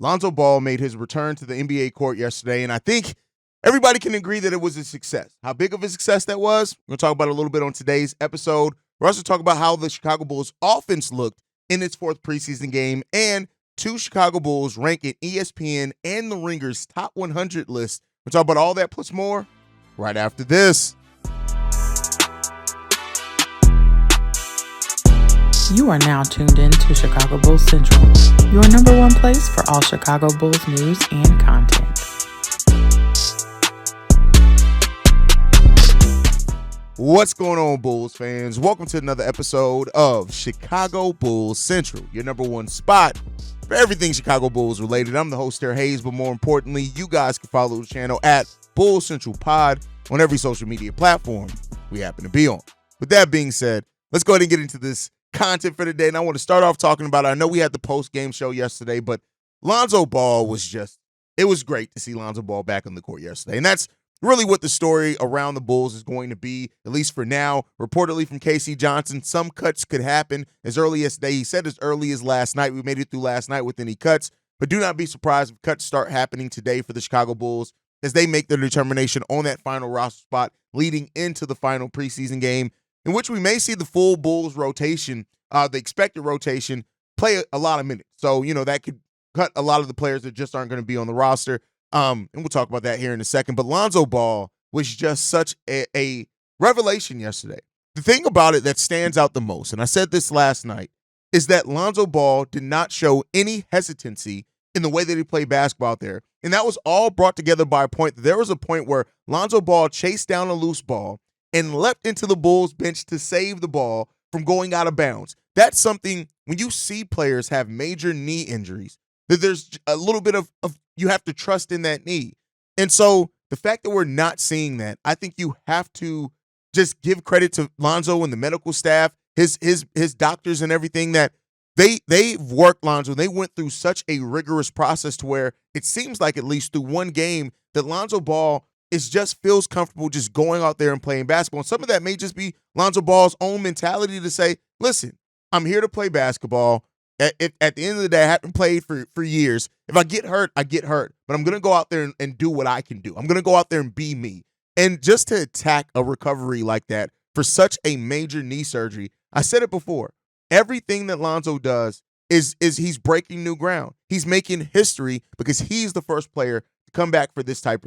Lonzo Ball made his return to the NBA court yesterday, and I think everybody can agree that it was a success. How big of a success that was, we're going to talk about it a little bit on today's episode. We're also talk about how the Chicago Bulls offense looked in its fourth preseason game, and two Chicago Bulls rank in ESPN and The Ringer's top 100 list. We'll talk about all that plus more right after this. You are now tuned in to Chicago Bulls Central, your number one place for all Chicago Bulls news and content. What's going on, Bulls fans? Welcome to another episode of Chicago Bulls Central, your number one spot for everything Chicago Bulls related. I'm the host there, Haize, but more importantly, you guys can follow the channel at Bulls Central Pod on every social media platform we happen to be on. With that being said, let's go ahead and get into this content for today. And I want to start off talking about, I know we had the post-game show yesterday, but Lonzo Ball it was great to see Lonzo Ball back on the court yesterday. And that's really what the story around the Bulls is going to be, at least for now. Reportedly from K.C. Johnson, some cuts could happen as early as today. He said as early as last night. We made it through last night with any cuts, but do not be surprised if cuts start happening today for the Chicago Bulls as they make their determination on that final roster spot leading into the final preseason game, in which we may see the full Bulls rotation, the expected rotation, play a lot of minutes. So, that could cut a lot of the players that just aren't going to be on the roster. And we'll talk about that here in a second. But Lonzo Ball was just such a revelation yesterday. The thing about it that stands out the most, and I said this last night, is that Lonzo Ball did not show any hesitancy in the way that he played basketball out there. And that was all brought together by a point. There was a point where Lonzo Ball chased down a loose ball and leapt into the Bulls bench to save the ball from going out of bounds. That's something, when you see players have major knee injuries, that there's a little bit of you have to trust in that knee. And so the fact that we're not seeing that, I think you have to just give credit to Lonzo and the medical staff, his doctors and everything, that they've worked Lonzo. They went through such a rigorous process to where it seems like, at least through one game, that Lonzo Ball feels comfortable just going out there and playing basketball. And some of that may just be Lonzo Ball's own mentality to say, listen, I'm here to play basketball. At the end of the day, I haven't played for years. If I get hurt, I get hurt. But I'm going to go out there and do what I can do. I'm going to go out there and be me. And just to attack a recovery like that for such a major knee surgery, I said it before, everything that Lonzo does is he's breaking new ground. He's making history because he's the first player to come back from this type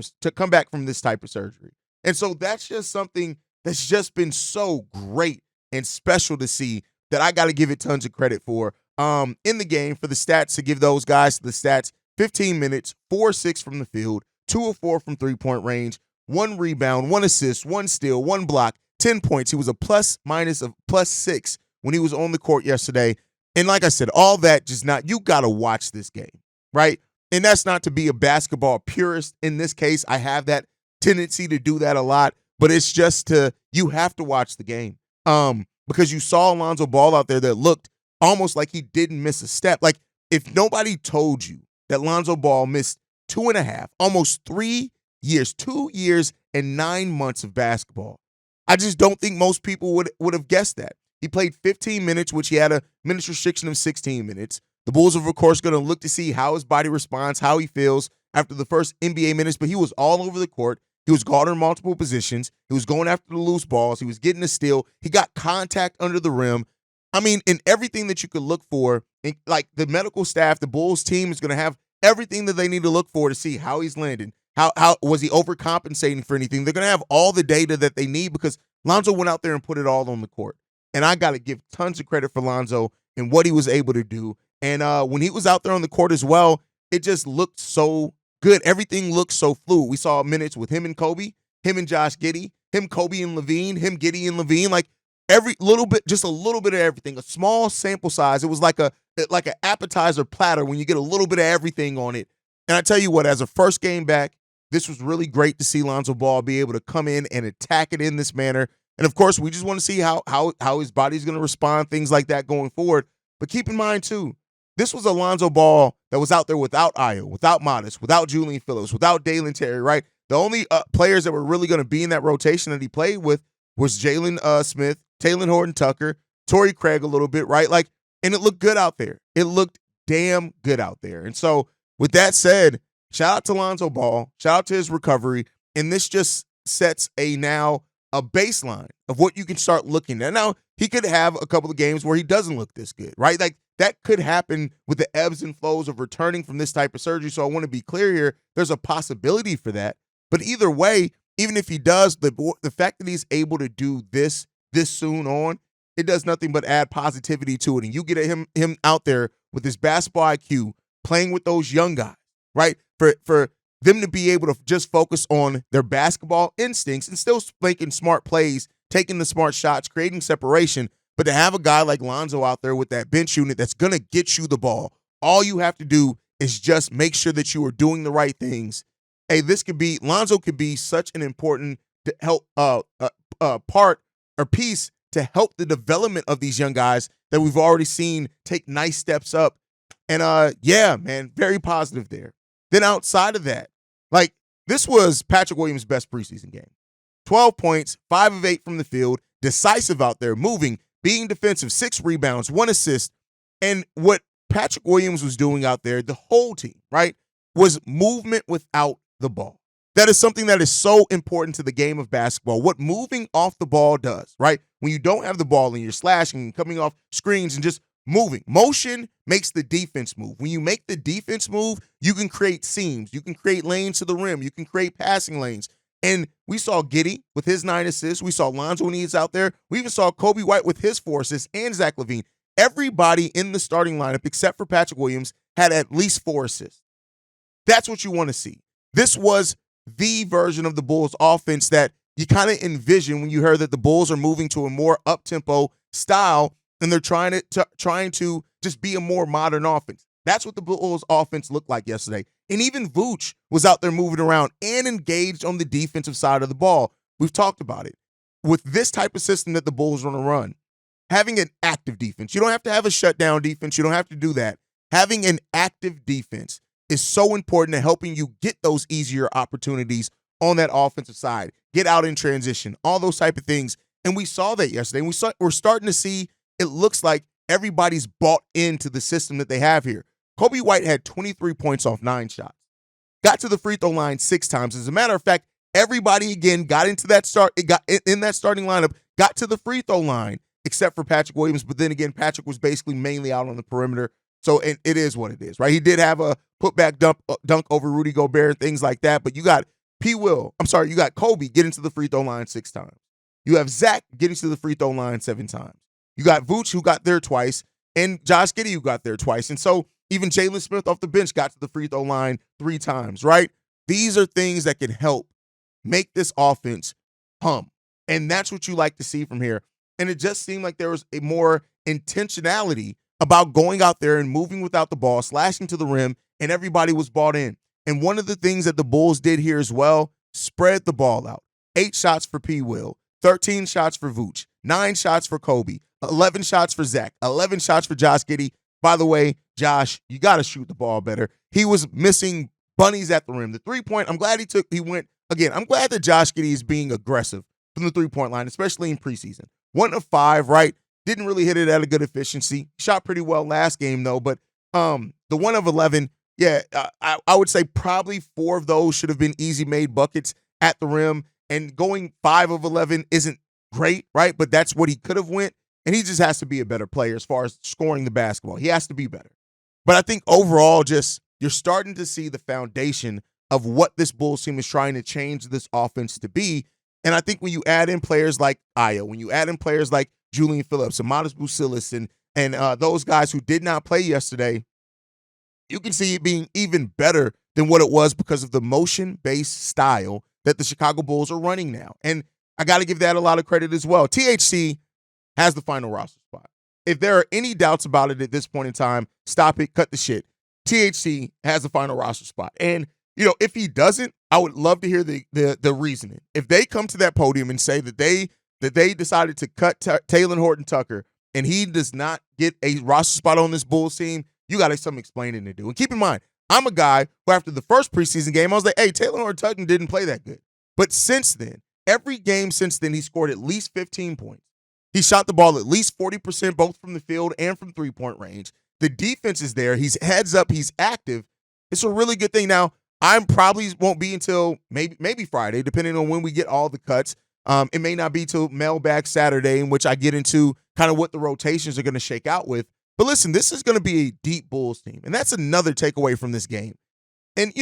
of surgery. And so that's just something that's just been so great and special to see that I got to give it tons of credit for. In the game, for the stats, to give those guys the stats: 15 minutes, 4-6 from the field, 2 of 4 from three-point range, 1 rebound, 1 assist, 1 steal, 1 block, 10 points. He was a plus-minus of +6 when he was on the court yesterday. And like I said, all that you got to watch this game, right? And that's not to be a basketball purist. In this case, I have that tendency to do that a lot, but it's just you have to watch the game. Because you saw Lonzo Ball out there that looked almost like he didn't miss a step. Like, if nobody told you that Lonzo Ball missed 2.5, almost 3 years, 2 years and 9 months of basketball, I just don't think most people would have guessed that. He played 15 minutes, which he had a minutes restriction of 16 minutes. The Bulls are, of course, going to look to see how his body responds, how he feels after the first NBA minutes, but he was all over the court. He was guarding multiple positions. He was going after the loose balls. He was getting a steal. He got contact under the rim. I mean, in everything that you could look for, like the medical staff, the Bulls team is going to have everything that they need to look for to see how he's landing. How was he overcompensating for anything? They're going to have all the data that they need because Lonzo went out there and put it all on the court. And I got to give tons of credit for Lonzo and what he was able to do. And when he was out there on the court as well, it just looked so good. Everything looked so fluid. We saw minutes with him and Kobe, him and Josh Giddey, him, Kobe and Levine, him, Giddey and Levine. Like, every little bit, just a little bit of everything, a small sample size. It was like an appetizer platter when you get a little bit of everything on it. And I tell you what, as a first game back, this was really great to see Lonzo Ball be able to come in and attack it in this manner. And of course, we just want to see how his body's going to respond, things like that going forward. But keep in mind too, this was a Lonzo Ball that was out there without Ayo, without Modest, without Julian Phillips, without Dalen Terry, right? The only players that were really going to be in that rotation that he played with was Jalen Smith, Talen Horton-Tucker, Torrey Craig a little bit, right? Like, and it looked good out there. It looked damn good out there. And so With that said, shout out to Lonzo Ball, shout out to his recovery, and this just sets a baseline of what you can start looking at. Now, he could have a couple of games where he doesn't look this good, right? Like that could happen with the ebbs and flows of returning from this type of surgery. So I want to be clear here, there's a possibility for that. But either way, even if he does, the fact that he's able to do this soon on, it does nothing but add positivity to it. And you get him out there with his basketball IQ, playing with those young guys, right? For them to be able to just focus on their basketball instincts and still making smart plays, taking the smart shots, creating separation, but to have a guy like Lonzo out there with that bench unit that's going to get you the ball, all you have to do is just make sure that you are doing the right things. Hey, Lonzo could be such an important help part or piece to help the development of these young guys that we've already seen take nice steps up. And yeah, man, very positive there. Then outside of that, like this was Patrick Williams' best preseason game. 12 points, 5 of 8 from the field, decisive out there, moving, being defensive, 6 rebounds, 1 assist. And what Patrick Williams was doing out there, the whole team, right, was movement without the ball. That is something that is so important to the game of basketball. What moving off the ball does, right? When you don't have the ball and you're slashing and coming off screens and just moving. Motion makes the defense move. When you make the defense move, you can create seams. You can create lanes to the rim. You can create passing lanes. And we saw Giddey with his 9 assists. We saw Lonzo when he's out there. We even saw Coby White with his 4 assists and Zach LaVine. Everybody in the starting lineup, except for Patrick Williams, had at least 4 assists. That's what you want to see. This was the version of the Bulls offense that you kind of envision when you heard that the Bulls are moving to a more up-tempo style and they're trying to just be a more modern offense. That's what the Bulls offense looked like yesterday. And even Vooch was out there moving around and engaged on the defensive side of the ball. We've talked about it. With this type of system that the Bulls want to run, having an active defense, you don't have to have a shutdown defense. You don't have to do that. Having an active defense is so important to helping you get those easier opportunities on that offensive side, get out in transition, all those type of things. And we saw that yesterday. We're starting to see it looks like everybody's bought into the system that they have here. Coby White had 23 points off 9 shots, got to the free throw line 6 times. As a matter of fact, everybody again got into that in that starting lineup, got to the free throw line, except for Patrick Williams. But then again, Patrick was basically mainly out on the perimeter. So it is what it is, right? He did have a putback dunk over Rudy Gobert and things like that. But you got you got Coby getting to the free throw line 6 times. You have Zach getting to the free throw line 7 times. You got Vooch, who got there twice, and Josh Giddey, who got there twice. And so even Jalen Smith off the bench got to the free throw line 3 times, right? These are things that can help make this offense hum. And that's what you like to see from here. And it just seemed like there was a more intentionality about going out there and moving without the ball, slashing to the rim, and everybody was bought in. And one of the things that the Bulls did here as well, spread the ball out. 8 shots for P. Will, 13 shots for Vooch, 9 shots for Coby, 11 shots for Zach, 11 shots for Josh Giddey. By the way, Josh, you got to shoot the ball better. He was missing bunnies at the rim. The 3-point, I'm glad I'm glad that Josh Giddey is being aggressive from the 3-point line, especially in preseason. 1 of 5, right? Didn't really hit it at a good efficiency. Shot pretty well last game, though. But the 1 of 11, yeah, I would say probably 4 of those should have been easy-made buckets at the rim. And going 5 of 11 isn't great, right? But that's what he could have went. And he just has to be a better player as far as scoring the basketball. He has to be better. But I think overall, just you're starting to see the foundation of what this Bulls team is trying to change this offense to be. And I think when you add in players like Aya, when you add in players like Julian Phillips, Amadis Busilis, and those guys who did not play yesterday, you can see it being even better than what it was because of the motion-based style that the Chicago Bulls are running now. And I got to give that a lot of credit as well. THC has the final roster spot. If there are any doubts about it at this point in time, stop it, cut the shit. THC has the final roster spot. And, if he doesn't, I would love to hear the reasoning. If they come to that podium and say that they decided to cut Talen Horton-Tucker and he does not get a roster spot on this Bulls team, you got some explaining to do. And keep in mind, I'm a guy who after the first preseason game, I was like, hey, Talen Horton-Tucker didn't play that good. But since then, every game since then, he scored at least 15 points. He shot the ball at least 40% both from the field and from 3-point range. The defense is there. He's heads up. He's active. It's a really good thing. Now, I'm probably won't be until maybe Friday, depending on when we get all the cuts. It may not be till mailbag Saturday, in which I get into kind of what the rotations are going to shake out with. But listen, this is going to be a deep Bulls team, and that's another takeaway from this game. And,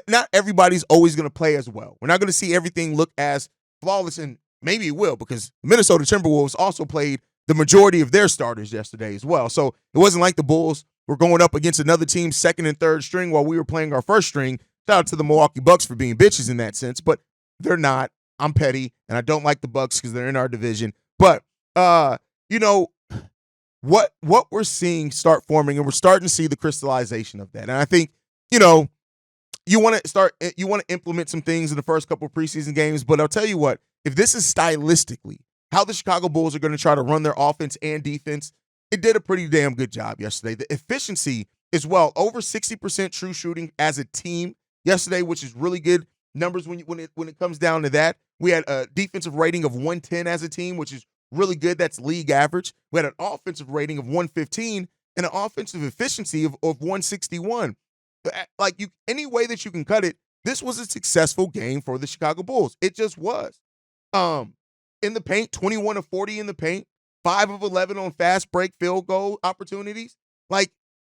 not everybody's always going to play as well. We're not going to see everything look as flawless, and maybe it will, because the Minnesota Timberwolves also played the majority of their starters yesterday as well. So it wasn't like the Bulls were going up against another team's second and third string while we were playing our first string. Shout out to the Milwaukee Bucks for being bitches in that sense, but they're not. I'm petty, and I don't like the Bucks because they're in our division. But, what we're seeing start forming, and we're starting to see the crystallization of that. And I think, you want to implement some things in the first couple of preseason games, but I'll tell you what, if this is stylistically how the Chicago Bulls are going to try to run their offense and defense, it did a pretty damn good job yesterday. The efficiency as well, over 60% true shooting as a team yesterday, which is really good numbers when it comes down to that. We had a defensive rating of 110 as a team, which is really good. That's league average. We had an offensive rating of 115 and an offensive efficiency of 161. Any way that you can cut it, this was a successful game for the Chicago Bulls. It just was. In the paint, 21 of 40 in the paint, 5 of 11 on fast break field goal opportunities.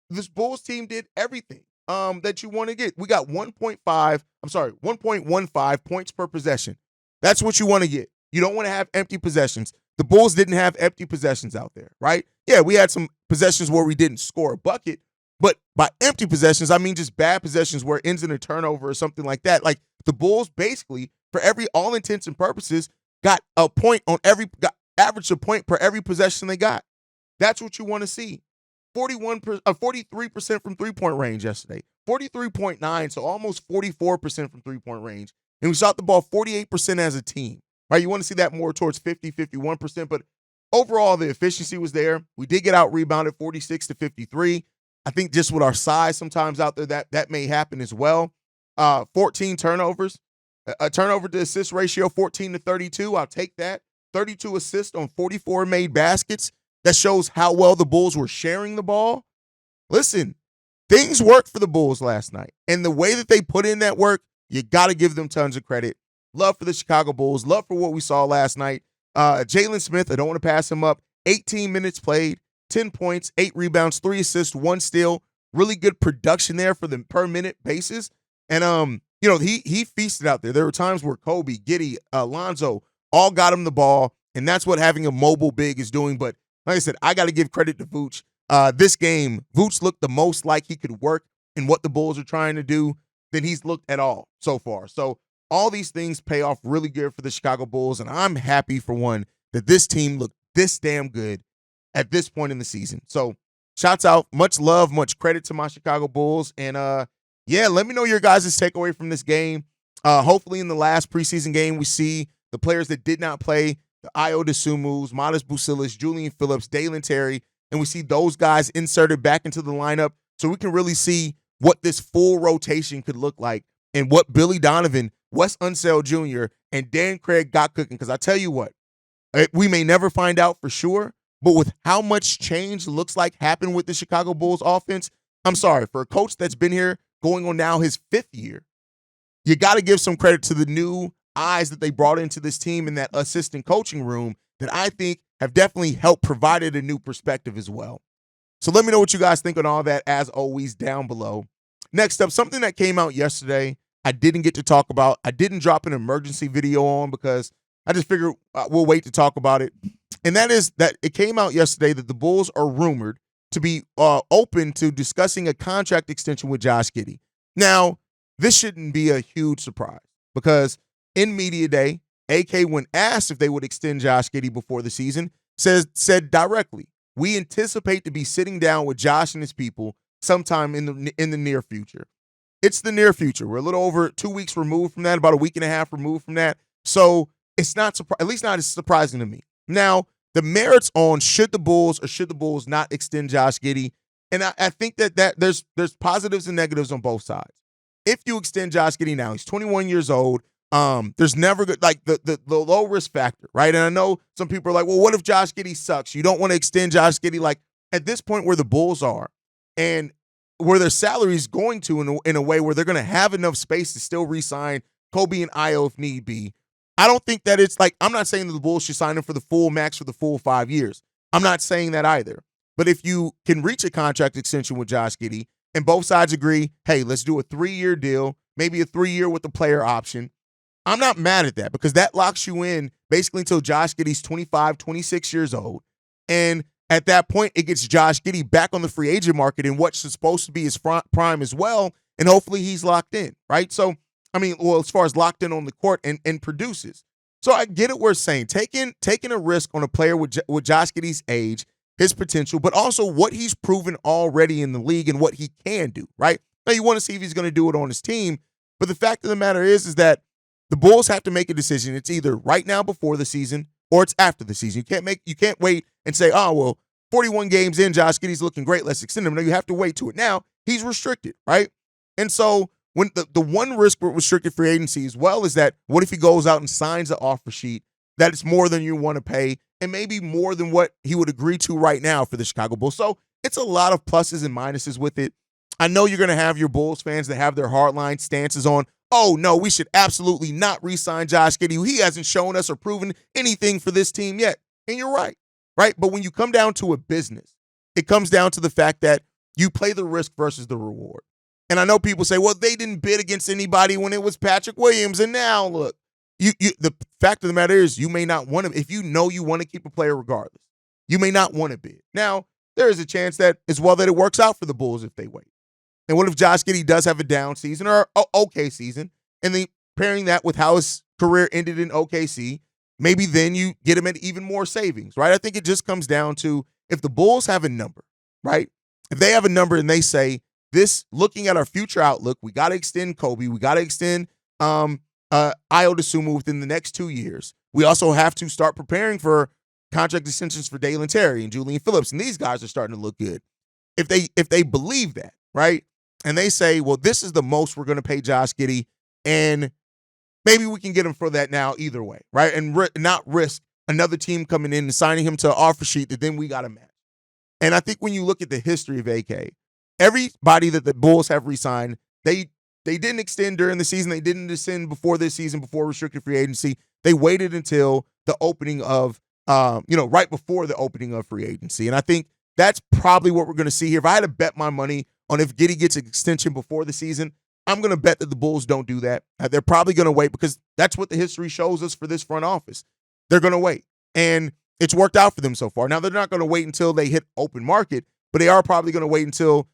This Bulls team did everything that you want to get. We got 1.15 points per possession. That's what you want to get. You don't want to have empty possessions. The Bulls didn't have empty possessions out there, right? Yeah, we had some possessions where we didn't score a bucket, but by empty possessions, I mean just bad possessions where it ends in a turnover or something like that. The Bulls basically, for all intents and purposes, got a point on averaged a point per every possession they got. That's what you want to see. 43% from three-point range yesterday. 43.9, so almost 44% from three-point range. And we shot the ball 48% as a team. Right? You want to see that more towards 50, 51%, but overall the efficiency was there. We did get out rebounded 46 to 53. I think just with our size sometimes out there that may happen as well. 14 turnovers. A turnover to assist ratio 14 to 32. I'll take that. 32 assists on 44 made baskets. That shows how well the Bulls were sharing the ball. Listen, things worked for the Bulls last night. And the way that they put in that work, you got to give them tons of credit. Love for the Chicago Bulls. Love for what we saw last night. Jalen Smith, I don't want to pass him up. 18 minutes played, 10 points, 8 rebounds, 3 assists, 1 steal. Really good production there for the per minute basis. And, he feasted out there. There were times where Kobe, Giddey, Lonzo all got him the ball, and that's what having a mobile big is doing. But like I said, I got to give credit to Vooch. This game, Vooch looked the most like he could work in what the Bulls are trying to do than he's looked at all so far. So all these things pay off really good for the Chicago Bulls, and I'm happy for one that this team looked this damn good at this point in the season. So shouts out, much love, much credit to my Chicago Bulls, and let me know your guys' takeaway from this game. Hopefully in the last preseason game, we see the players that did not play, the Ayo Dosunmus, Modest Bucilis, Julian Phillips, Dalen Terry, and we see those guys inserted back into the lineup so we can really see what this full rotation could look like and what Billy Donovan, Wes Unseld Jr., and Dan Craig got cooking. Because I tell you what, we may never find out for sure, but with how much change looks like happened with the Chicago Bulls offense, I'm sorry, for a coach that's been here going on now his 5th year, you got to give some credit to the new eyes that they brought into this team in that assistant coaching room that I think have definitely helped provided a new perspective as well. So let me know what you guys think on all that, as always, down below. Next up, something that came out yesterday I didn't get to talk about. I didn't drop an emergency video on because I just figured we'll wait to talk about it. And that is that it came out yesterday that the Bulls are rumored to be open to discussing a contract extension with Josh Giddey. Now, this shouldn't be a huge surprise because in media day, AK, when asked if they would extend Josh Giddey before the season, said directly, "We anticipate to be sitting down with Josh and his people sometime in the near future." It's the near future. We're a little over 2 weeks removed from that, about a week and a half removed from that. So it's not at least not as surprising to me. Now, the merits on should the Bulls not extend Josh Giddey, and I think that there's positives and negatives on both sides. If you extend Josh Giddey now, he's 21 years old. There's never good the low risk factor, right? And I know some people are like, well, what if Josh Giddey sucks? You don't want to extend Josh Giddey. Like at this point where the Bulls are, and where their salary is going to in a way where they're going to have enough space to still re-sign Kobe and Io if need be. I don't think that it's like, I'm not saying that the Bulls should sign him for the full max for the full 5 years. I'm not saying that either. But if you can reach a contract extension with Josh Giddey and both sides agree, hey, let's do a 3-year deal, maybe a 3-year with the player option, I'm not mad at that because that locks you in basically until Josh Giddey's 25, 26 years old. And at that point, it gets Josh Giddey back on the free agent market in what's supposed to be his prime as well. And hopefully he's locked in, right? So, I mean, well, as far as locked in on the court and produces. So I get it. We're saying taking a risk on a player with Josh Giddey's age, his potential, but also what he's proven already in the league and what he can do, right? Now you want to see if he's going to do it on his team. But the fact of the matter is that the Bulls have to make a decision. It's either right now before the season or it's after the season. You can't wait and say, oh, well, 41 games in, Josh Giddey's looking great, let's extend him. No, you have to wait to it now. He's restricted, right? And so when the one risk with restricted free agency as well is that what if he goes out and signs an offer sheet that it's more than you want to pay and maybe more than what he would agree to right now for the Chicago Bulls. So it's a lot of pluses and minuses with it. I know you're going to have your Bulls fans that have their hardline stances on, oh, no, we should absolutely not re-sign Josh Giddey. He hasn't shown us or proven anything for this team yet. And you're right? But when you come down to a business, it comes down to the fact that you play the risk versus the reward. And I know people say, well, they didn't bid against anybody when it was Patrick Williams. And now, look, the fact of the matter is you may not want to, if you know you want to keep a player regardless, you may not want to bid. Now, there is a chance that as well that it works out for the Bulls if they wait. And what if Josh Giddey does have a down season or an okay season, and then pairing that with how his career ended in OKC, maybe then you get him at even more savings, right? I think it just comes down to if the Bulls have a number, right? If they have a number and they say, this, looking at our future outlook, we got to extend Kobe. We got to extend Io DeSumo within the next 2 years. We also have to start preparing for contract extensions for Dalen Terry and Julian Phillips, and these guys are starting to look good. If they believe that, right, and they say, well, this is the most we're going to pay Josh Giddey, and maybe we can get him for that now either way, right, and not risk another team coming in and signing him to an offer sheet that then we got to match. And I think when you look at the history of AK, everybody that the Bulls have re-signed, they didn't extend during the season. They didn't extend before this season, before restricted free agency. They waited until the opening of, right before the opening of free agency. And I think that's probably what we're going to see here. If I had to bet my money on if Giddey gets an extension before the season, I'm going to bet that the Bulls don't do that. They're probably going to wait because that's what the history shows us for this front office. They're going to wait. And it's worked out for them so far. Now, they're not going to wait until they hit open market, but they are probably going to wait until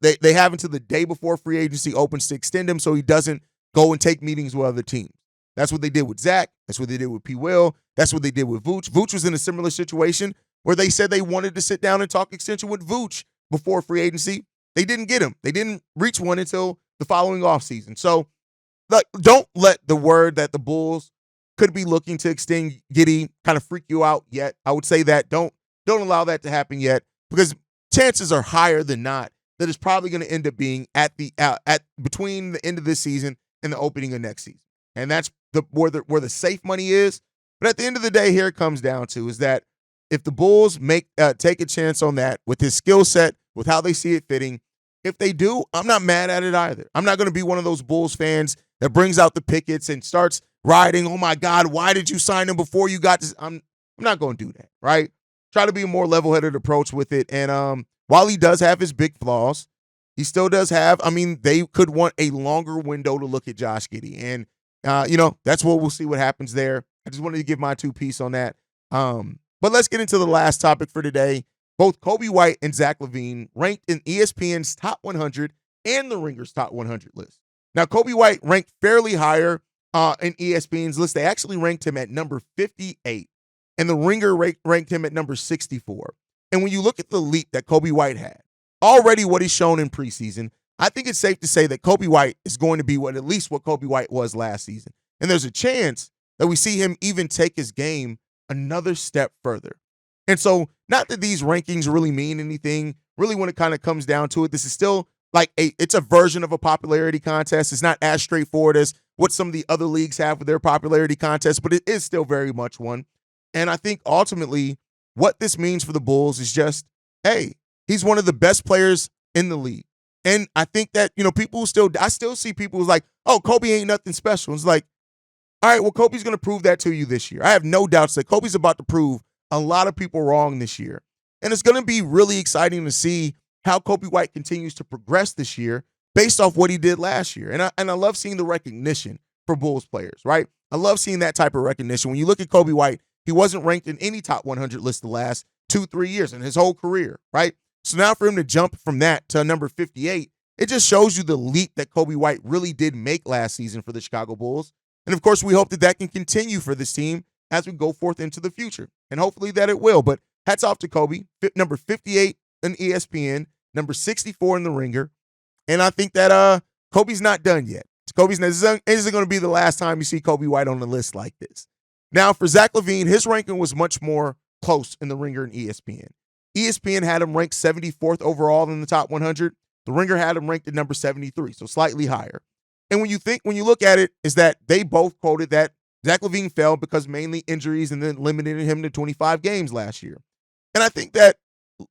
they have until the day before free agency opens to extend him so he doesn't go and take meetings with other teams. That's what they did with Zach. That's what they did with P. Will. That's what they did with Vooch. Vooch was in a similar situation where they said they wanted to sit down and talk extension with Vooch before free agency. They didn't get him. They didn't reach one until the following offseason. So don't let the word that the Bulls could be looking to extend Giddey kind of freak you out yet. I would say that don't allow that to happen yet because chances are higher than not that it's probably going to end up being at between the end of this season and the opening of next season. And that's where the safe money is. But at the end of the day, here it comes down to is that if the Bulls take a chance on that with his skill set, with how they see it fitting, if they do, I'm not mad at it either. I'm not going to be one of those Bulls fans that brings out the pickets and starts riding, oh my God, why did you sign him before you got this? I'm not going to do that, right? Try to be a more level-headed approach with it. And while he does have his big flaws, he still does have, they could want a longer window to look at Josh Giddey. And, that's what we'll see what happens there. I just wanted to give my 2 piece on that. But let's get into the last topic for today. Both Kobe White and Zach LaVine ranked in ESPN's top 100 and the Ringer's top 100 list. Now, Kobe White ranked fairly higher in ESPN's list. They actually ranked him at number 58, and the Ringer ranked him at number 64. And when you look at the leap that Kobe White had, already what he's shown in preseason, I think it's safe to say that Kobe White is going to be at least what Kobe White was last season. And there's a chance that we see him even take his game another step further. And so, not that these rankings really mean anything, really when it kind of comes down to it, this is still like it's a version of a popularity contest. It's not as straightforward as what some of the other leagues have with their popularity contests, but it is still very much one. And I think ultimately what this means for the Bulls is just, hey, he's one of the best players in the league. And I think that, I still see people who's like, oh, Kobe ain't nothing special. It's like, all right, well, Kobe's going to prove that to you this year. I have no doubts that Kobe's about to prove a lot of people wrong this year. And it's going to be really exciting to see how Kobe White continues to progress this year based off what he did last year. And I love seeing the recognition for Bulls players, right? I love seeing that type of recognition. When you look at Kobe White, he wasn't ranked in any top 100 list the last 2-3 years in his whole career, right? So now for him to jump from that to number 58, it just shows you the leap that Kobe White really did make last season for the Chicago Bulls. And of course, we hope that can continue for this team as we go forth into the future. And hopefully that it will. But hats off to Kobe, number 58 in ESPN, number 64 in the Ringer. And I think that Kobe's not done yet. This isn't going to be the last time you see Kobe White on the list like this. Now, for Zach LaVine, his ranking was much more close in the Ringer and ESPN. ESPN had him ranked 74th overall in the top 100. The Ringer had him ranked at number 73, so slightly higher. And when you look at it, is that they both quoted that Zach LaVine fell because mainly injuries and then limited him to 25 games last year. And I think that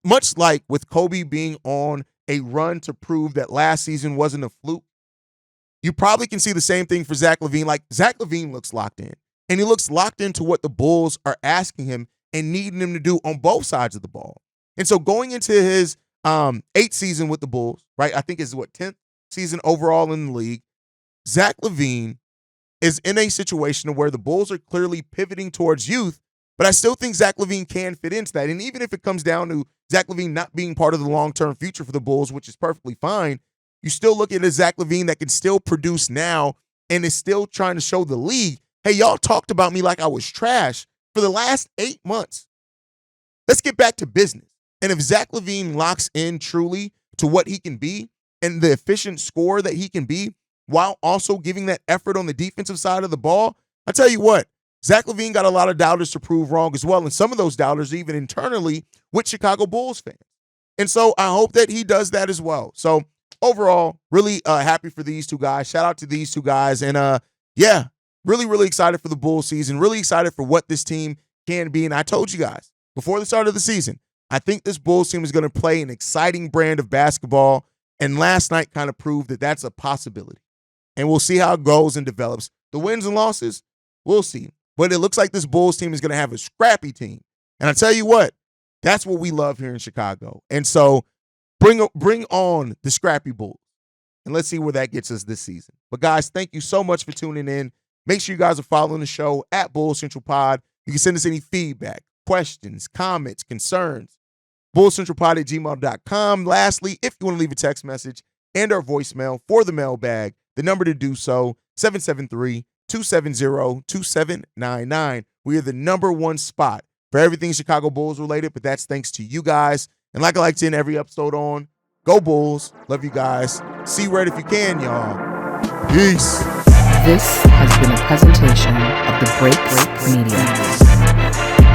much like with Kobe being on a run to prove that last season wasn't a fluke, you probably can see the same thing for Zach LaVine. Like, Zach LaVine looks locked in, and he looks locked into what the Bulls are asking him and needing him to do on both sides of the ball. And so going into his 8th season with the Bulls, right, I think is 10th season overall in the league, Zach LaVine is in a situation where the Bulls are clearly pivoting towards youth, but I still think Zach LaVine can fit into that. And even if it comes down to Zach LaVine not being part of the long-term future for the Bulls, which is perfectly fine, you still look at a Zach LaVine that can still produce now and is still trying to show the league, hey, y'all talked about me like I was trash for the last 8 months. Let's get back to business. And if Zach LaVine locks in truly to what he can be and the efficient scorer that he can be, while also giving that effort on the defensive side of the ball, I tell you what, Zach LaVine got a lot of doubters to prove wrong as well. And some of those doubters even internally with Chicago Bulls fans. And so I hope that he does that as well. So overall, really happy for these two guys. Shout out to these two guys. And yeah, really, really excited for the Bulls season. Really excited for what this team can be. And I told you guys before the start of the season, I think this Bulls team is going to play an exciting brand of basketball. And last night kind of proved that that's a possibility. And we'll see how it goes and develops. The wins and losses, we'll see. But it looks like this Bulls team is going to have a scrappy team. And I tell you what, that's what we love here in Chicago. And so bring on the scrappy Bulls. And let's see where that gets us this season. But guys, thank you so much for tuning in. Make sure you guys are following the show at Bulls Central Pod. You can send us any feedback, questions, comments, concerns. BullsCentralPod@gmail.com. Lastly, if you want to leave a text message and our voicemail for the mailbag, the number to do so, 773-270-2799. We are the number one spot for everything Chicago Bulls related, but that's thanks to you guys. And like I like to end every episode on, go Bulls. Love you guys. See red if you can, y'all. Peace. This has been a presentation of the Break Media.